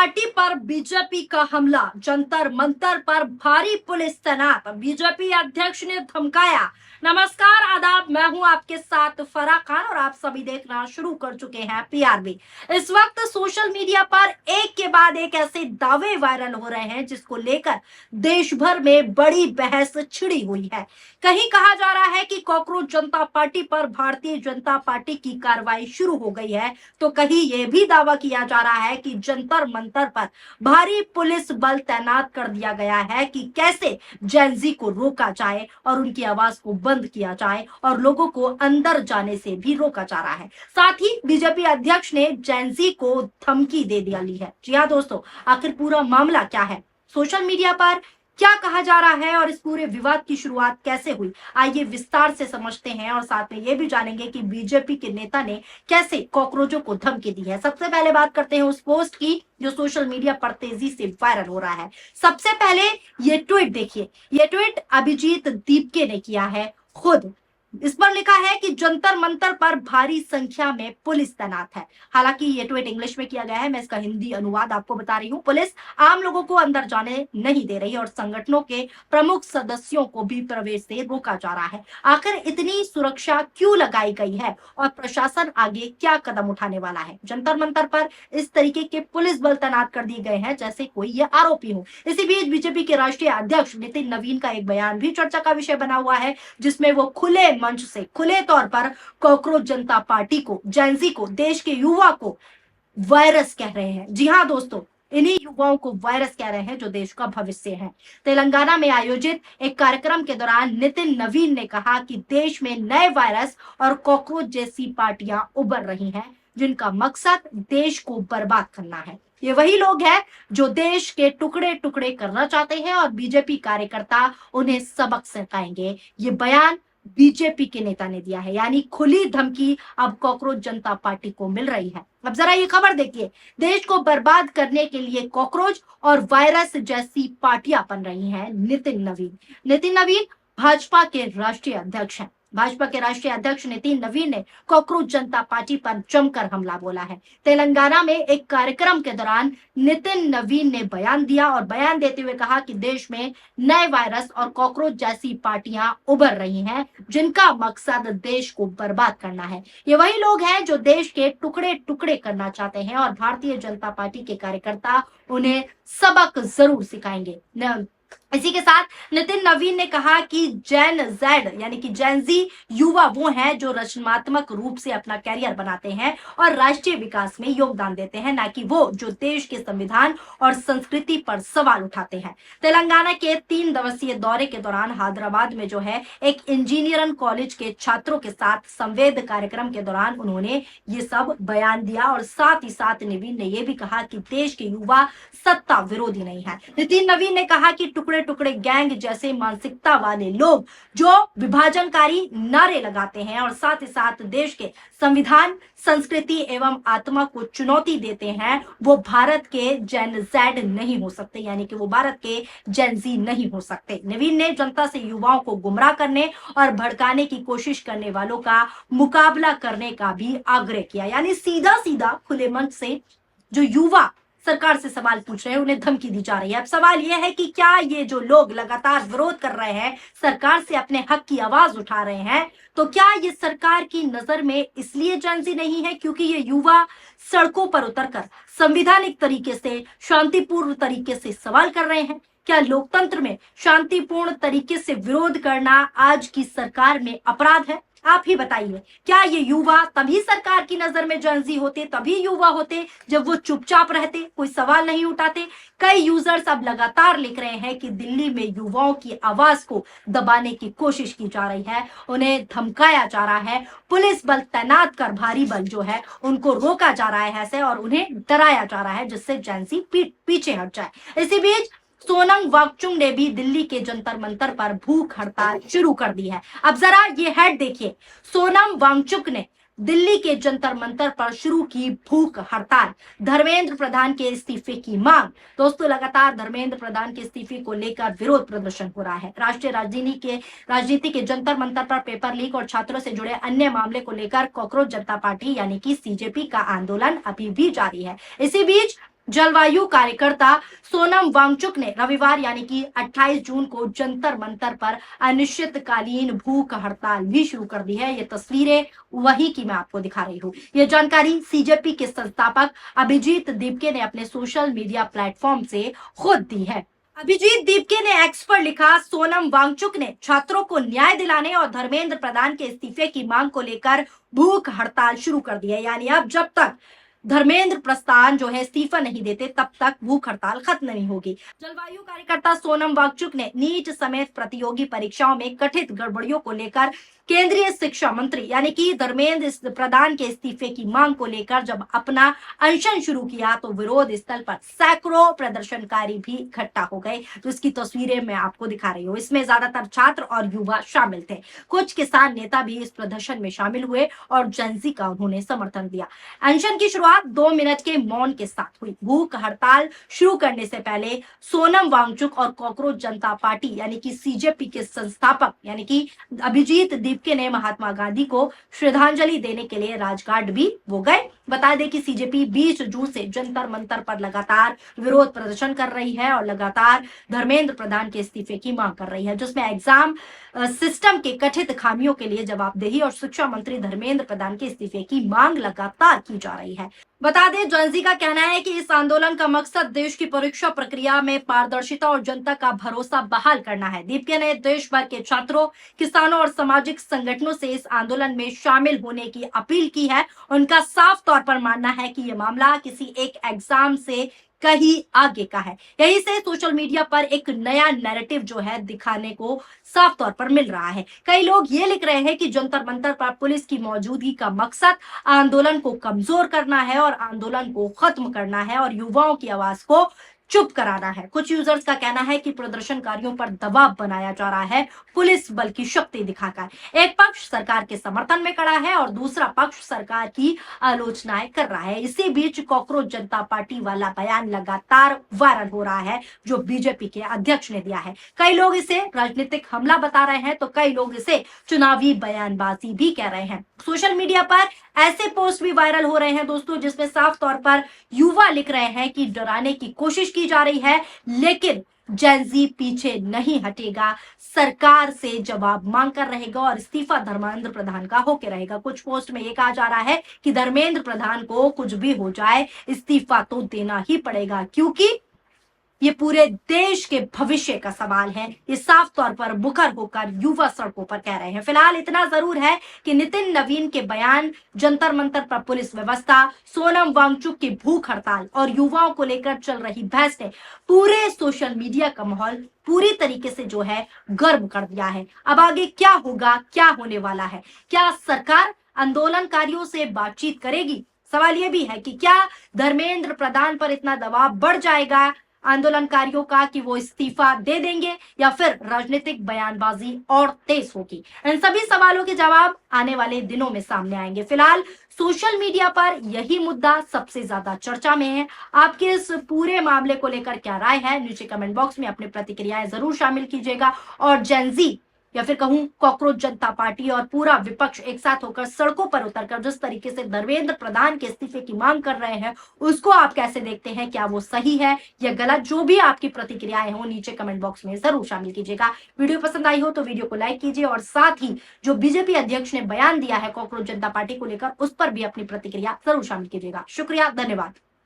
Party पर BJP का हमला, जंतर मंतर पर भारी पुलिस तैनात, बीजेपी अध्यक्ष ने धमकाया। नमस्कार, आदाब, मैं हूं आपके साथ फराह खान और आप सभी देखना शुरू कर चुके हैं पीआरबी। इस वक्त सोशल मीडिया पर एक के बाद एक ऐसे दावे वायरल हो रहे हैं जिसको लेकर देश भर में बड़ी बहस छिड़ी हुई है। कहीं कहा जा रहा है कि कॉकरोच जनता पार्टी पर भारतीय जनता पार्टी की कार्रवाई शुरू हो गई है, तो कहीं यह भी दावा किया जा रहा है कि जंतर मंतर पर भारी पुलिस बल तैनात कर दिया गया है कि कैसे जेनजी को रोका जाए और उनकी आवाज को बंद किया जाए और लोगों को अंदर जाने से भी रोका जा रहा है। साथ ही बीजेपी अध्यक्ष ने जेनजी को धमकी दे दी है। जी हाँ दोस्तों, आखिर पूरा मामला क्या है, सोशल मीडिया पर क्या कहा जा रहा है और इस पूरे विवाद की शुरुआत कैसे हुई, आइए विस्तार से समझते हैं और साथ में ये भी जानेंगे कि बीजेपी के नेता ने कैसे कॉकरोचों को धमकी दी है। सबसे पहले बात करते हैं उस पोस्ट की जो सोशल मीडिया पर तेजी से वायरल हो रहा है। सबसे पहले ये ट्वीट देखिए, ये ट्वीट अभिजीत दीपके ने किया है खुद। इस पर लिखा है कि जंतर मंतर पर भारी संख्या में पुलिस तैनात है। हालांकि ये ट्वीट इंग्लिश में किया गया है, मैं इसका हिंदी अनुवाद आपको बता रही हूँ। पुलिस आम लोगों को अंदर जाने नहीं दे रही और संगठनों के प्रमुख सदस्यों को भी प्रवेश से रोका जा रहा है। आखिर इतनी सुरक्षा क्यों लगाई गई है और प्रशासन आगे क्या कदम उठाने वाला है? जंतर मंतर पर इस तरीके के पुलिस बल तैनात कर दिए गए हैं जैसे कोई ये आरोपी हो। इसी बीच बीजेपी के राष्ट्रीय अध्यक्ष नितिन नवीन का एक बयान भी चर्चा का विषय बना हुआ है, जिसमें वो खुले मंच से खुले तौर पर कॉकरोच जनता पार्टी को, जेनजी को, देश के युवा को वायरस कह रहे हैं। जी हां दोस्तों, इन्हीं युवाओं को वायरस कह रहे हैं जो देश का भविष्य है। तेलंगाना में आयोजित एक कार्यक्रम के दौरान नितिन नवीन ने कहा कि देश में नए वायरस और कॉकरोच जैसी पार्टियां उभर रही हैं जिनका मकसद देश को बर्बाद करना है। ये वही लोग हैं जो देश के टुकड़े टुकड़े करना चाहते हैं और बीजेपी कार्यकर्ता उन्हें सबक सिखाएंगे। ये बयान बीजेपी के नेता ने दिया है, यानी खुली धमकी अब कॉकरोच जनता पार्टी को मिल रही है। अब जरा ये खबर देखिए, देश को बर्बाद करने के लिए कॉकरोच और वायरस जैसी पार्टियां बन रही हैं। नितिन नवीन भाजपा के राष्ट्रीय अध्यक्ष हैं। भाजपा के राष्ट्रीय अध्यक्ष नितिन नवीन ने कॉकरोच जनता पार्टी पर जमकर हमला बोला है। तेलंगाना में एक कार्यक्रम के दौरान नितिन नवीन ने बयान दिया और बयान देते हुए कहा कि देश में नए वायरस और कॉकरोच जैसी पार्टियां उभर रही हैं जिनका मकसद देश को बर्बाद करना है। ये वही लोग हैं जो देश के टुकड़े टुकड़े करना चाहते हैं और भारतीय जनता पार्टी के कार्यकर्ता उन्हें सबक जरूर सिखाएंगे। इसी के साथ नितिन नवीन ने कहा कि जेन जेड यानी कि जेनजी युवा वो हैं जो रचनात्मक रूप से अपना कैरियर बनाते हैं और राष्ट्रीय विकास में योगदान देते हैं, ना कि वो जो देश के संविधान और संस्कृति पर सवाल उठाते हैं। तेलंगाना के 3 दिवसीय दौरे के दौरान हैदराबाद में जो है एक इंजीनियरिंग कॉलेज के छात्रों के साथ संवेद कार्यक्रम के दौरान उन्होंने ये सब बयान दिया और साथ ही साथ नवीन ने यह भी कहा कि देश के युवा सत्ता विरोधी नहीं है। नितिन नवीन ने कहा कि टुकड़े टुकड़े गैंग जैसे मानसिकता वाले लोग जो विभाजनकारी नारे लगाते हैं और साथ ही साथ देश के संविधान, संस्कृति एवं आत्मा को चुनौती देते हैं, वो भारत के जेन जेड नहीं हो सकते, यानी कि वो भारत के जेनजी नहीं हो सकते। नवीन ने जनता से युवाओं को गुमराह करने और भड़काने की कोशिश करने वालों का मुकाबला करने का भी आग्रह किया, यानी सीधा सीधा खुले मंच से जो युवा सरकार से सवाल पूछ रहे हैं उन्हें धमकी दी जा रही है। अब सवाल यह है कि क्या ये जो लोग लगातार विरोध कर रहे हैं, सरकार से अपने हक की आवाज उठा रहे हैं, तो क्या ये सरकार की नजर में इसलिए जेनजी नहीं है क्योंकि ये युवा सड़कों पर उतरकर संवैधानिक तरीके से, शांतिपूर्ण तरीके से सवाल कर रहे हैं? क्या लोकतंत्र में शांतिपूर्ण तरीके से विरोध करना आज की सरकार में अपराध है? आप ही बताइए, क्या ये युवा तभी सरकार की नजर में जेनजी होते, तभी युवा होते जब वो चुपचाप रहते, कोई सवाल नहीं उठाते? कई यूजर्स अब लगातार लिख रहे हैं कि दिल्ली में युवाओं की आवाज को दबाने की कोशिश की जा रही है, उन्हें धमकाया जा रहा है, पुलिस बल तैनात कर भारी बल जो है उनको रोका जा रहा है ऐसे और उन्हें डराया जा रहा है जिससे जेनजी पीछे हट जाए। इसी बीच सोनम वांगचुक ने भी दिल्ली के जंतर मंतर पर भूख हड़ताल शुरू कर दी है। अब जरा ये हेड देखिए, सोनम वांगचुक ने दिल्ली के जंतर मंतर पर शुरू की भूख हड़ताल, धर्मेंद्र प्रधान के इस्तीफे की मांग। दोस्तों, लगातार धर्मेंद्र प्रधान के इस्तीफे को लेकर विरोध प्रदर्शन हो रहा है। राष्ट्रीय राजनीति के जंतर मंतर पर पेपर लीक और छात्रों से जुड़े अन्य मामले को लेकर कॉकरोच जनता पार्टी यानी कि सीजेपी का आंदोलन अभी भी जारी है। इसी बीच जलवायु कार्यकर्ता सोनम वांगचुक ने रविवार यानी कि 28 जून को जंतर मंतर पर अनिश्चितकालीन भूख हड़ताल भी शुरू कर दी है। ये तस्वीरें वही की मैं आपको दिखा रही हूँ। ये जानकारी सीजेपी के संस्थापक अभिजीत दीपके ने अपने सोशल मीडिया प्लेटफॉर्म से खुद दी है। अभिजीत दीपके ने एक्स पर लिखा, सोनम वांगचुक ने छात्रों को न्याय दिलाने और धर्मेंद्र प्रधान के इस्तीफे की मांग को लेकर भूख हड़ताल शुरू कर दी है। यानी अब जब तक धर्मेंद्र प्रधान जो है इस्तीफा नहीं देते तब तक भूख हड़ताल खत्म नहीं होगी। जलवायु कार्यकर्ता सोनम वांगचुक ने नीट समेत प्रतियोगी परीक्षाओं में कथित गड़बड़ियों को लेकर केंद्रीय शिक्षा मंत्री यानी कि धर्मेंद्र प्रधान के इस्तीफे की मांग को लेकर जब अपना अनशन शुरू किया तो विरोध स्थल पर सैकड़ों प्रदर्शनकारी भी इकट्ठा हो गए। तो इसकी तस्वीरें मैं आपको दिखा रही हूँ। इसमें ज्यादातर छात्र और युवा शामिल थे। कुछ किसान नेता भी इस प्रदर्शन में शामिल हुए और जेनजी का उन्होंने समर्थन दिया। अनशन की शुरुआत 2 मिनट के मौन के साथ हुई। भूख हड़ताल शुरू करने से पहले सोनम वांगचुक और कॉकरोच जनता पार्टी यानी कि सीजेपी के संस्थापक यानी कि अभिजीत दीपके ने महात्मा गांधी को श्रद्धांजलि देने के लिए राजघाट भी वो गए। बता दें कि सीजेपी 20 जून से जंतर मंतर पर लगातार विरोध प्रदर्शन कर रही है और लगातार धर्मेंद्र प्रधान के इस्तीफे की मांग कर रही है, जिसमें एग्जाम सिस्टम के कथित खामियों के लिए जवाबदेही और शिक्षा मंत्री धर्मेंद्र प्रधान के इस्तीफे की मांग लगातार की जा रही है। बता दें, जेनजी का कहना है कि इस आंदोलन का मकसद देश की परीक्षा प्रक्रिया में पारदर्शिता और जनता का भरोसा बहाल करना है। दीपके ने देश भर के छात्रों, किसानों और सामाजिक संगठनों से इस आंदोलन में शामिल होने की अपील की है। उनका साफ तौर पर मानना है कि यह मामला किसी एक एग्जाम से कहीं आगे का है। यही से सोशल मीडिया पर एक नया नैरेटिव जो है दिखाने को साफ तौर पर मिल रहा है। कई लोग ये लिख रहे हैं कि जंतर मंतर पर पुलिस की मौजूदगी का मकसद आंदोलन को कमजोर करना है और आंदोलन को खत्म करना है और युवाओं की आवाज को चुप कराना है। कुछ यूजर्स का कहना है कि प्रदर्शनकारियों पर दबाव बनाया जा रहा है पुलिस बल की शक्ति दिखाकर। एक पक्ष सरकार के समर्थन में खड़ा है और दूसरा पक्ष सरकार की आलोचनाएं कर रहा है। इसी बीच कॉकरोच जनता पार्टी वाला बयान लगातार वायरल हो रहा है जो बीजेपी के अध्यक्ष ने दिया है। कई लोग इसे राजनीतिक हमला बता रहे हैं तो कई लोग इसे चुनावी बयानबाजी भी कह रहे हैं। सोशल मीडिया पर ऐसे पोस्ट भी वायरल हो रहे हैं दोस्तों, जिसमें साफ तौर पर युवा लिख रहे हैं कि डराने की कोशिश की जा रही है लेकिन जेनजी पीछे नहीं हटेगा, सरकार से जवाब मांग कर रहेगा और इस्तीफा धर्मेंद्र प्रधान का होके रहेगा। कुछ पोस्ट में ये कहा जा रहा है कि धर्मेंद्र प्रधान को कुछ भी हो जाए इस्तीफा तो देना ही पड़ेगा, क्योंकि ये पूरे देश के भविष्य का सवाल है। ये साफ तौर पर मुखर होकर युवा सड़कों पर कह रहे हैं। फिलहाल इतना जरूर है कि नितिन नवीन के बयान, जंतर मंतर पर पुलिस व्यवस्था, सोनम वांगचुक की भूख हड़ताल और युवाओं को लेकर चल रही बहस ने पूरे सोशल मीडिया का माहौल पूरी तरीके से जो है गर्म कर दिया है। अब आगे क्या होगा, क्या होने वाला है? क्या सरकार आंदोलनकारियों से बातचीत करेगी? सवाल यह भी है कि क्या धर्मेंद्र प्रधान पर इतना दबाव बढ़ जाएगा आंदोलनकारियों का कि वो इस्तीफा दे देंगे या फिर राजनीतिक बयानबाजी और तेज होगी? इन सभी सवालों के जवाब आने वाले दिनों में सामने आएंगे। फिलहाल सोशल मीडिया पर यही मुद्दा सबसे ज्यादा चर्चा में है। आपके इस पूरे मामले को लेकर क्या राय है? नीचे कमेंट बॉक्स में अपनी प्रतिक्रियाएं जरूर शामिल कीजिएगा और जेनजी या फिर कहूं कॉकरोच जनता पार्टी और पूरा विपक्ष एक साथ होकर सड़कों पर उतरकर जिस तरीके से धर्मेंद्र प्रधान के इस्तीफे की मांग कर रहे हैं उसको आप कैसे देखते हैं? क्या वो सही है या गलत? जो भी आपकी प्रतिक्रियाएं हो नीचे कमेंट बॉक्स में जरूर शामिल कीजिएगा। वीडियो पसंद आई हो तो वीडियो को लाइक कीजिए और साथ ही जो बीजेपी अध्यक्ष ने बयान दिया है कॉकरोच जनता पार्टी को लेकर उस पर भी अपनी प्रतिक्रिया जरूर शामिल कीजिएगा। शुक्रिया, धन्यवाद।